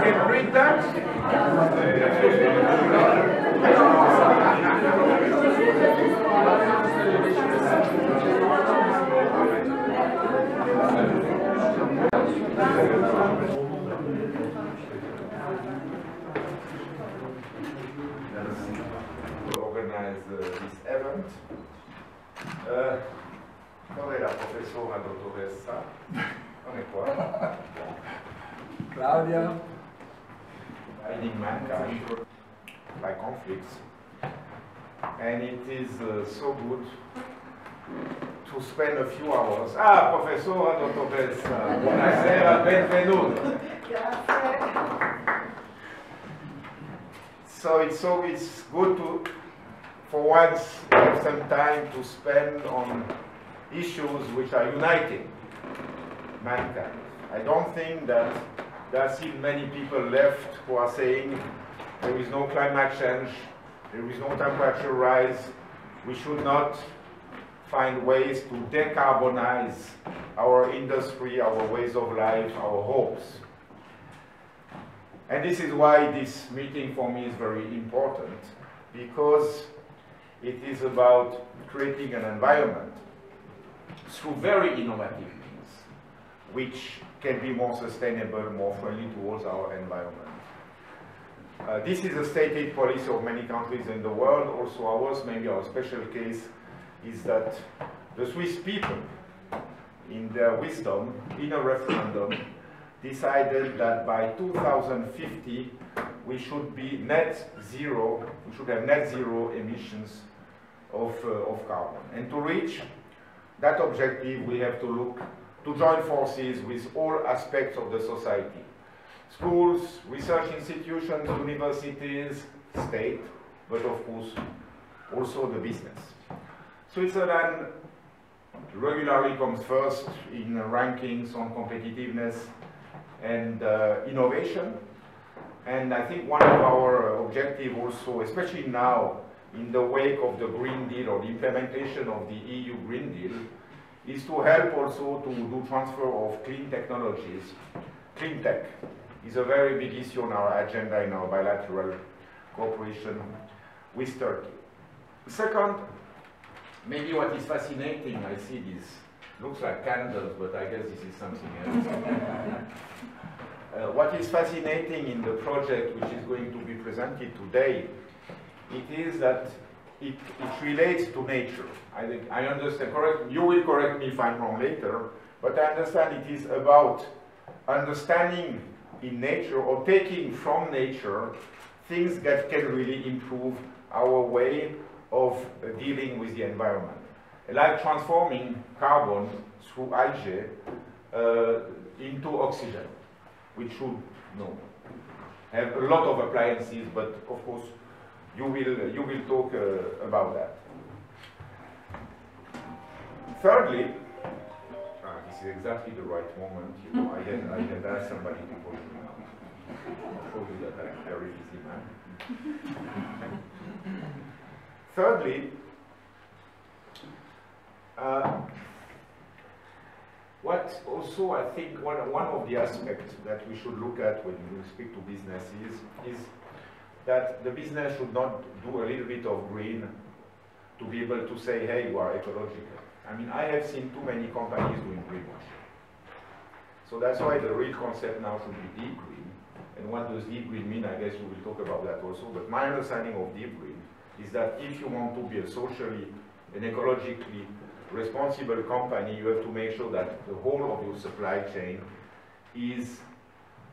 can read that. To organize this event. Qual era a professora dottoressa? Non è qua. Claudia. Guiding mankind by conflicts. And it is so good to spend a few hours. Ah, professora dottoressa. Buonasera, benvenuto. So it's good to, for once, have some time to spend on issues which are uniting mankind. I don't think that there are still many people left who are saying there is no climate change, there is no temperature rise, we should not find ways to decarbonize our industry, our ways of life, our hopes. And this is why this meeting for me is very important, because it is about creating an environment through very innovative means, which can be more sustainable, more friendly towards our environment. This is a stated policy of many countries in the world, also ours. Maybe our special case is that the Swiss people, in their wisdom, in a referendum, decided that by 2050 we should be net zero, we should have net zero emissions of carbon. And to reach that objective, we have to look to join forces with all aspects of the society. Schools, research institutions, universities, state, but of course also the business. Switzerland regularly comes first in rankings on competitiveness and innovation. And I think one of our objectives also, especially now in the wake of the Green Deal or the implementation of the EU Green Deal, is to help also to do transfer of clean technologies. Clean tech is a very big issue on our agenda in our bilateral cooperation with Turkey. Second, maybe what is fascinating, I see this, looks like candles, but I guess this is something else. What is fascinating in the project which is going to be presented today, it is that it relates to nature. I understand, you will correct me if I'm wrong later, but I understand it is about understanding in nature or taking from nature things that can really improve our way of dealing with the environment. Like transforming carbon through algae into oxygen, which should have a lot of appliances, but of course you will talk about that. Thirdly, this is exactly the right moment. I had asked somebody to call me now. I'll show you that I'm very busy man. Thirdly, what also I think one of the aspects that we should look at when we speak to businesses is that the business should not do a little bit of green to be able to say, hey, you are ecological. I mean, I have seen too many companies doing greenwashing. So that's why the real concept now should be deep green. And what does deep green mean? I guess we will talk about that also. But my understanding of deep green is that if you want to be a socially and ecologically responsible company, you have to make sure that the whole of your supply chain is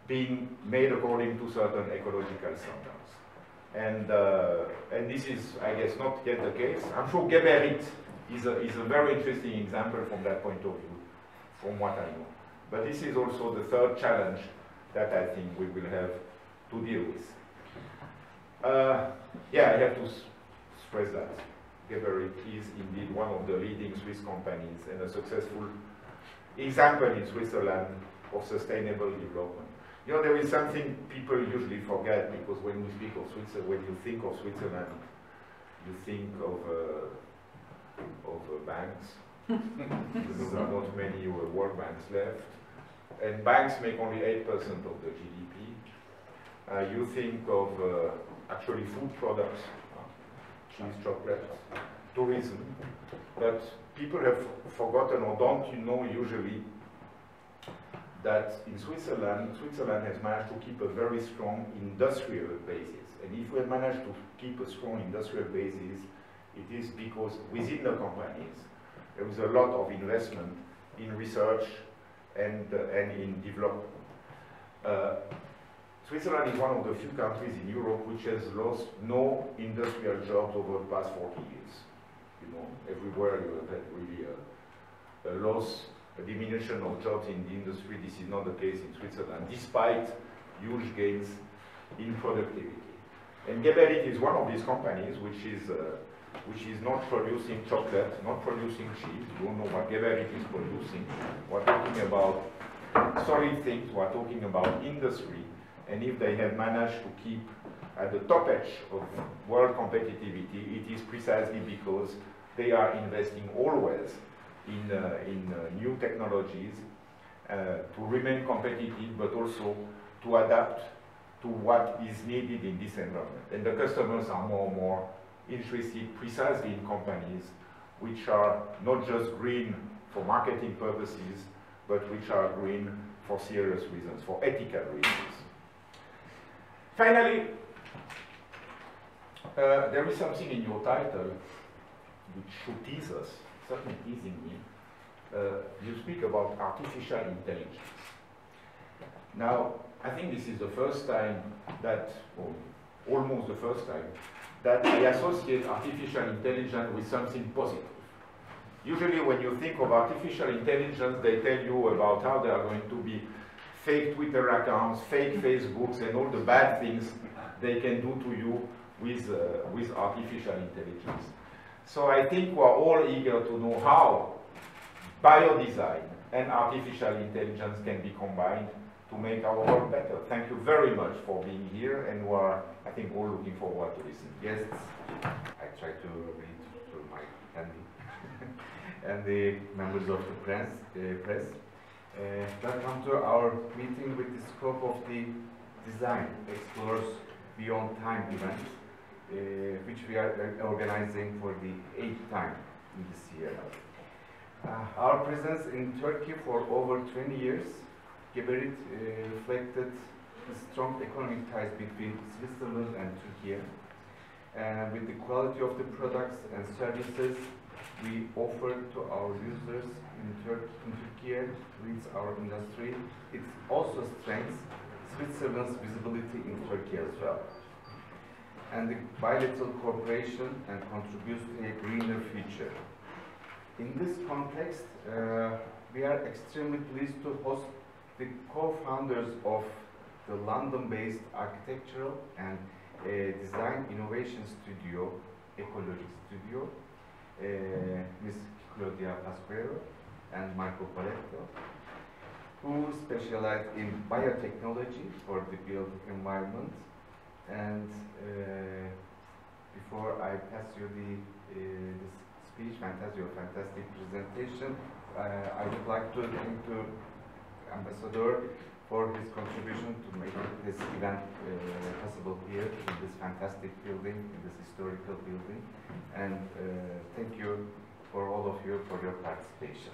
being made according to certain ecological standards. And this is, I guess, not yet the case. I'm sure Geberit is a very interesting example from that point of view, from what I know. But this is also the third challenge that I think we will have to deal with. Yeah, I have to stress that. Geberit is indeed one of the leading Swiss companies and a successful example in Switzerland of sustainable development. You know, there is something people usually forget, because when we speak of Switzerland, when you think of Switzerland, you think of banks, There are not many world banks left. And banks make only 8% of the GDP. You think of actually food products, cheese, chocolate, tourism, but people have forgotten or don't know usually that in Switzerland has managed to keep a very strong industrial basis. And if we have managed to keep a strong industrial basis, it is because within the companies there is a lot of investment in research and in development. Switzerland is one of the few countries in Europe which has lost no industrial jobs over the past 40 years. You know, everywhere you have had really a loss, a diminution of jobs in the industry. This is not the case in Switzerland, despite huge gains in productivity. And Geberit is one of these companies which is not producing chocolate, not producing cheese. You don't know what Geberit is producing. We're talking about solid things. We're talking about industry. And if they have managed to keep at the top edge of world competitivity, it is precisely because they are investing always in new technologies to remain competitive, but also to adapt to what is needed in this environment. And the customers are more and more interested precisely in companies which are not just green for marketing purposes, but which are green for serious reasons, for ethical reasons. Finally, there is something in your title which should tease us, certainly teasing me. You speak about artificial intelligence. Now, I think this is the first time that, or almost the first time, that I associate artificial intelligence with something positive. Usually when you think of artificial intelligence, they tell you about how there are going to be fake Twitter accounts, fake Facebooks, and all the bad things they can do to you with artificial intelligence. So I think we're all eager to know how biodesign and artificial intelligence can be combined to make our world better. Thank you very much for being here, and we're, I think, all looking forward to listen. Yes, I try to read through my handy. And the members of the press. Welcome to our meeting with the scope of the design explores beyond time event, which we are organizing for the 8th time in this year. Our presence in Turkey for over 20 years, Geberit reflected the strong economic ties between Switzerland and Turkey. With the quality of the products and services we offer to our users in Turkey leads our industry. It also strengthens Switzerland's visibility in Turkey as well. And the bilateral cooperation and contributes to a greener future. In this context, we are extremely pleased to host the co-founders of the London-based architectural and design innovation studio, Ecologic Studio, Ms. Claudia Pasquero and Michael Paletto, who specialize in biotechnology for the built environment. And before I pass you this speech, fantastic presentation, I would like to thank the Ambassador for his contribution to make this event possible here in this fantastic building, in this historical building. And thank you for all of you for your participation.